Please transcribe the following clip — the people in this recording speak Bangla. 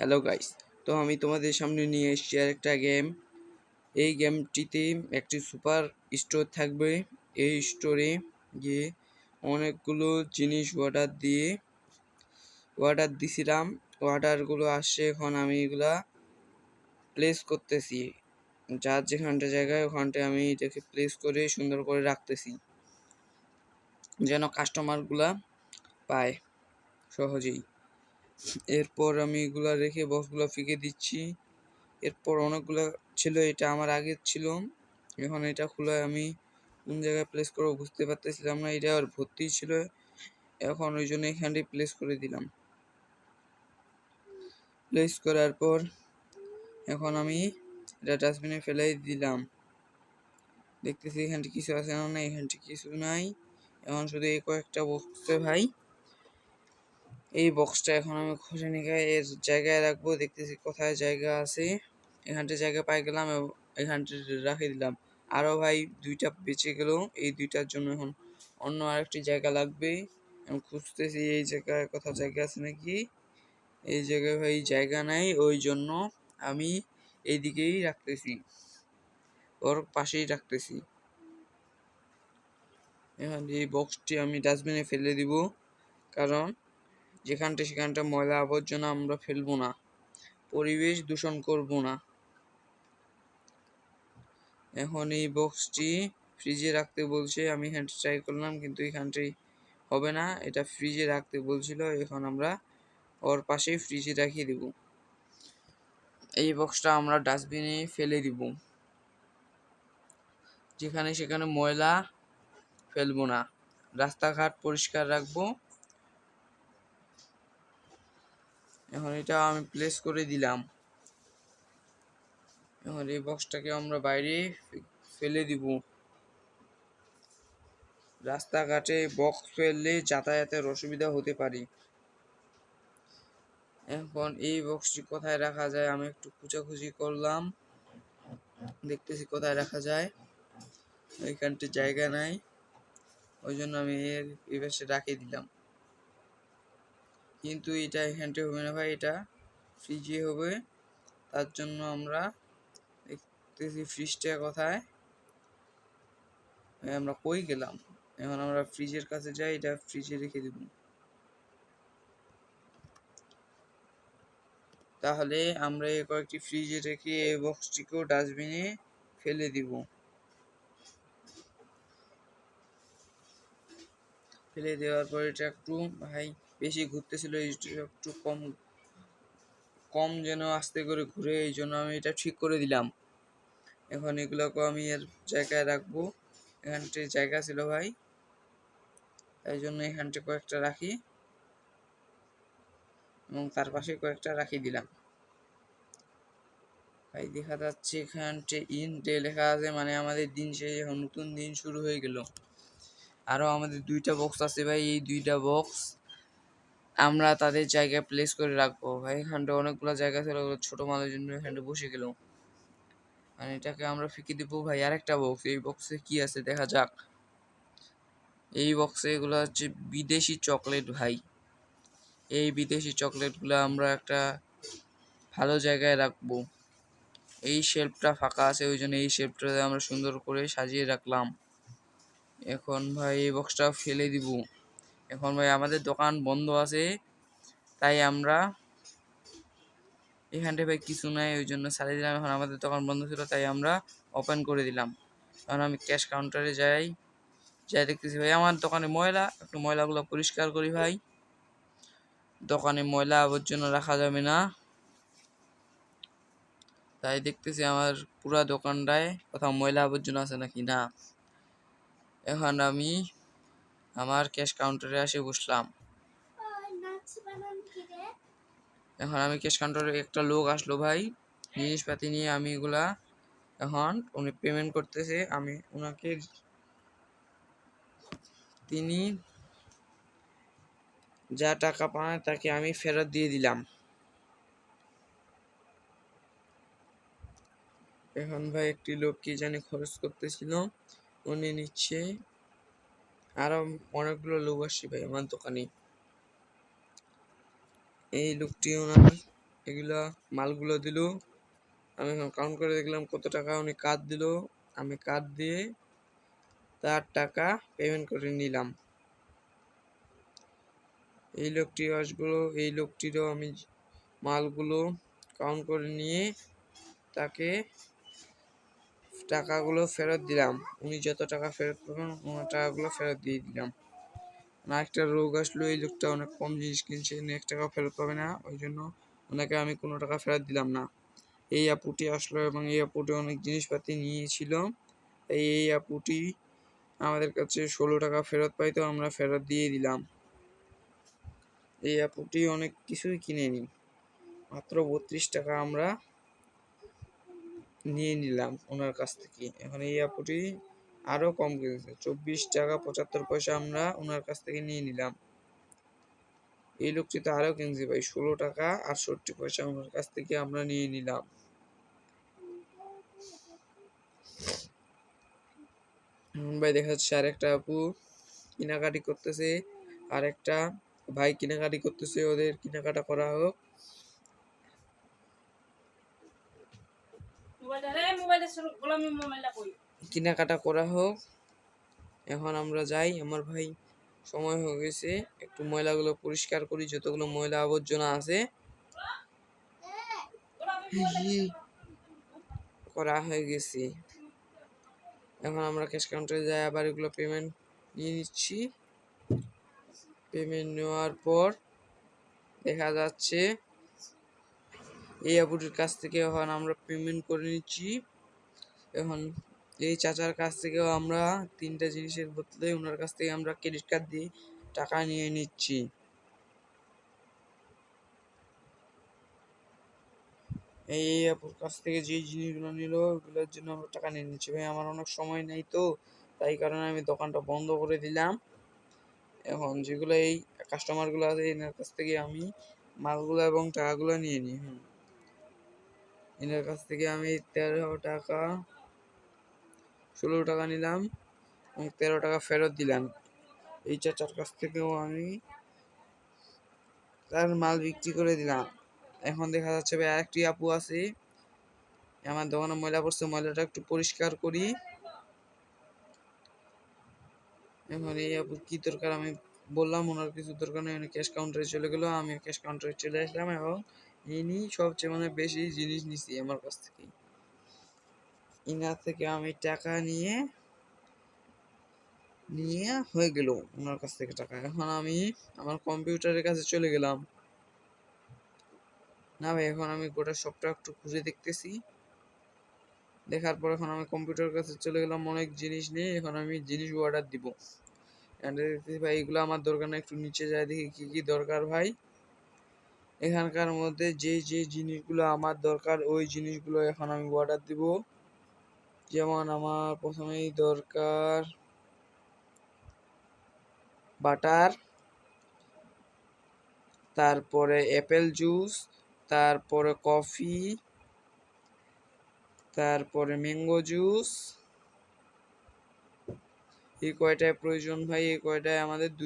হ্যালো গাইস, তো আমি তোমাদের সামনে নিয়ে এসেছি আরেকটা গেম। এই গেমটিতে একটি সুপার স্টোর থাকবে। এই স্টোরে গিয়ে অনেকগুলো জিনিস অর্ডার দিছিলাম। অর্ডারগুলো আসছে, এখন আমি এগুলা প্লেস করতেছি। যার যেখানটা জায়গায় ওখানটা আমি এটাকে প্লেস করে সুন্দর করে রাখতেছি, যেন কাস্টমারগুলা পায় সহজেই। এরপর আমি এগুলা রেখে বক্সগুলো ফিকে দিচ্ছি। এরপর অনেকগুলো ছিল, এটা আমার আগের ছিল। এখন এটা খুলে আমি কোন জায়গায় প্লেস করবো বুঝতে পারতেছিলাম না, এটা আর ভর্তি ছিল। এখন ওই জন্য এখানটি প্লেস করে দিলাম। প্লেস করার পর এখন আমি এটা ডাস্টবিনে ফেলাই দিলাম। দেখতেছি এখানটি কিছু আছে না, এখানটি কিছু নাই। এখন শুধু এই কয়েকটা বক্সে ভাই, এই বক্সটা এখন আমি খুঁজে নিয়ে এর জায়গায় রাখবো। দেখতেছি কোথায় জায়গা আছে, এখানটা জায়গা পাই গেলাম এবং এখানটা রাখে দিলাম। আরও ভাই দুইটা বেঁচে গেল, এই দুইটার জন্য এখন অন্য আরেকটি জায়গা লাগবে। আমি খুঁজতেছি এই জায়গায় কোথাও জায়গা আছে নাকি। এই জায়গায় ভাই জায়গা নাই, ওই জন্য আমি এইদিকেই রাখতেছি, ওর পাশেই রাখতেছি। এখন এই বক্সটি আমি ডাস্টবিনে ফেলে দিব, কারণ যেখানটা সেখানটা ময়লা আবর্জনা আমরা ফেলবো না, পরিবেশ দূষণ করব না। এখন এই বক্সটি ফ্রিজে রাখতে বলছে, আমি এখানটা ট্রাই করলাম কিন্তু এখানটাই হবে না, এটা ফ্রিজে রাখতে বলছিল। এখন আমরা ওর পাশেই ফ্রিজে রাখিয়ে দিব। এই বক্সটা আমরা ডাস্টবিনে ফেলে দিব, যেখানে সেখানে ময়লা ফেলবো না, রাস্তাঘাট পরিষ্কার রাখবো। এখন এটা আমি প্লেস করে দিলাম। এখন এই বক্সটাকে আমরা বাইরে ফেলে দিব। রাস্তাঘাটে বক্স ফেললে যাতায়াতের অসুবিধা হতে পারে। এখন এই বক্সটি কোথায় রাখা যায়, আমি একটু খোঁজাখুঁজি করলাম, দেখতেছি কোথায় রাখা যায়। এইখানটি জায়গা নাই, ওই জন্য আমি এই পাশে রাখিয়ে দিলাম। কিন্তু এটা এখানটা হবে না ভাই, এটা ফ্রিজে হবে। তার জন্য আমরা দেখতেছি ফ্রিজটা কোথায়, আমরা কই গেলাম। এখন আমরা ফ্রিজের কাছে যাই, এটা ফ্রিজে রেখে দিব। তাহলে আমরা এই কয়েকটি ফ্রিজে রেখে এই বক্সটিকেও ডাস্টবিনে ফেলে দিব। ফেলে দেওয়ার পর এটা একটু ভাই বেশি ঘুরতেছিল, একটু কম কম যেন আস্তে করে ঘুরে, এই জন্য আমি এটা ঠিক করে দিলাম। এখন এগুলোকে আমি এর জায়গায় রাখবো। এখানটি জায়গা ছিল ভাই, তাই জন্য এখানটি কয়েকটা রাখি এবং তার পাশে কয়েকটা রাখি দিলাম। ভাই দেখা যাচ্ছে এখানটি ইন ডে লেখা আছে, মানে আমাদের দিন শেষে এখন নতুন দিন শুরু হয়ে গেল। আরও আমাদের দুইটা বক্স আছে ভাই, এই দুইটা বক্স আমরা তাদের জায়গায় প্লেস করে রাখবো। ভাই এখানটা অনেকগুলো জায়গা ছিল, ছোট মালের জন্য এখানটা বসে গেল। মানে এটাকে আমরা ফিকে দিব ভাই আরেকটা বক্স। এই বক্সে কি আছে দেখা যাক। এই বক্সে এগুলো হচ্ছে বিদেশি চকলেট ভাই। এই বিদেশি চকলেটগুলো আমরা একটা ভালো জায়গায় রাখবো। এই শেলফটা ফাঁকা আছে, ওই জন্য এই শেলফটাতে আমরা সুন্দর করে সাজিয়ে রাখলাম। এখন ভাই এই বক্সটা ফেলে দিব। এখন ভাই আমাদের দোকান বন্ধ আছে, তাই আমরা এখানটায় ভাই কিছু নাই, ওই জন্য ছাড়িয়ে দিলাম। এখন আমাদের দোকান বন্ধ ছিল, তাই আমরা ওপেন করে দিলাম। এখন আমি ক্যাশ কাউন্টারে যাই দেখতেছি ভাই আমার দোকানে ময়লা, একটু ময়লাগুলো পরিষ্কার করি ভাই। দোকানে ময়লা আবর্জনা রাখা যাবে না, তাই দেখতেছি আমার পুরা দোকানটায় কোথাও ময়লা আবর্জনা আছে নাকি না। এখন আমি আমার ক্যাশ কাউন্টারে এসে বসলাম। এখন আমি ক্যাশ কাউন্টারে একটা লোক আসলো ভাই, জিনিসপাতি নিয়ে। আমি এগুলা এখন উনি পেমেন্ট করতেছে, আমি ওনাকে তিনি যা টাকা পান তাকে আমি ফেরত দিয়ে দিলাম। এখন ভাই একটি লোক কি জানি খরচ করতেছিল, উনি নিচ্ছে। আরো অনেকগুলো লোক আসছে ভাই আমার দোকানে। এই লোকটি ওনার এগুলা মালগুলো দিল। আমি এখন কাউন্ট করে দেখলাম কত টাকা উনি কার্ড দিল। আমি কার্ড দিয়ে তার টাকা পেমেন্ট করে নিলাম। এই লোকটি আসলো, এই লোকটিরও আমি মালগুলো কাউন্ট করে নিয়ে তাকে টাকাগুলো ফেরত দিলাম। উনি যত টাকা ফেরত পাবেন ওনার টাকাগুলো ফেরত দিয়ে দিলাম। একটা রোগ আসলো, এই লোকটা অনেক কম জিনিস কিনছে, 1 টাকা ফেরত পাবে না, ওই জন্য ওনাকে আমি কোনো টাকা ফেরত দিলাম না। এই আপুটি আসলো এবং এই আপুটি অনেক জিনিসপাতি নিয়েছিল। এই আপুটি আমাদের কাছে 16 টাকা ফেরত পাইতো, আমরা ফেরত দিয়ে দিলাম। এই আপুটি অনেক কিছুই কিনেনি, মাত্র 32 টাকা আমরা নিয়ে নিলাম ওনার কাছ থেকে। এখন এই আপুটি আরো কম কিনেছে, 24 টাকা 75 পয়সা আমরা ওনার কাছ থেকে নিয়ে নিলাম। এই লোকটি তো আরো কিনছে ভাই, 16 টাকা 68 পয়সা ওনার কাছ থেকে আমরা নিয়ে নিলাম। ভাই দেখা যাচ্ছে আরেকটা আপু কেনাকাটি করতেছে, আরেকটা ভাই কেনাকাটি করতেছে, ওদের কেনাকাটা করা হোক। কেনাকাটা করা হোক, এখন আমরা যাই। আমার ভাই সময় হয়ে গেছে, একটু ময়লাগুলো পরিষ্কার করি, যতগুলো ময়লা আবর্জনা আছে করা হয়ে গেছে। এখন আমরা ক্যাশ কাউন্টারে যাই, আবার এগুলো পেমেন্ট নিয়ে নিচ্ছি। পেমেন্ট নেওয়ার পর দেখা যাচ্ছে এই আপুটির কাছ থেকে এখন আমরা পেমেন্ট করে নিচ্ছি। এখন এই চাচার কাছ থেকেও আমরা 3টা জিনিসের বদলে ওনার কাছ থেকে আমরা ক্রেডিট কার্ড দিয়ে টাকা নিয়ে নিচ্ছি। এই আপুর কাছ থেকে যে জিনিসগুলো নিল ওগুলোর জন্য আমরা টাকা নিয়ে নিচ্ছি। ভাই আমার অনেক সময় নেই তো, তাই কারণে আমি দোকানটা বন্ধ করে দিলাম। এখন যেগুলো এই কাস্টমারগুলো আছে এনার কাছ থেকে আমি মালগুলো এবং টাকাগুলো নিয়ে নিই। এনার কাছ থেকে আমি 13 টাকা 16 টাকা নিলাম এবং 13 টাকা ফেরত দিলাম। এই চাচার কাছ থেকেও আমি তার মাল বিক্রি করে দিলাম। এখন দেখা যাচ্ছে ভাই আরেকটি আপু আছে, আমার দোকানে ময়লা পড়ছে, ময়লাটা একটু পরিষ্কার করি। এখন এই আপু কি দরকার আমি বললাম, ওনার কিছু দরকার নেই, উনি ক্যাশ কাউন্টারে চলে গেল, আমি ক্যাশ কাউন্টারে চলে আসলাম এবং ইনি সবচেয়ে বেশি জিনিস নিছি আমার কাছ থেকে। ইনার থেকে আমি টাকা নিয়ে হয়ে গেল ওনার কাছ থেকে টাকা। এখন আমি আমার কম্পিউটারের কাছে চলে গেলাম। না ভাই এখন আমি গোটা শপটা একটু খুঁজে দেখতেছি, দেখার পর এখন আমি কম্পিউটারের কাছে চলে গেলাম অনেক জিনিস নিয়ে। এখন আমি জিনিস অর্ডার দিব। ভাই এগুলো আমার দরকার না, একটু নিচে যাই দেখি কি কি দরকার ভাই। এখানকার মধ্যে যে যে জিনিসগুলো আমার দরকার ওই জিনিসগুলো এখন আমি অর্ডার দিব। যেমন আমার প্রথমেই দরকার বাটার, তারপরে অ্যাপেল জুস, তারপরে কফি, তারপরে ম্যাঙ্গো জুস। এই কয়টায় প্রয়োজন ভাই, এই কয়টায় আমাদের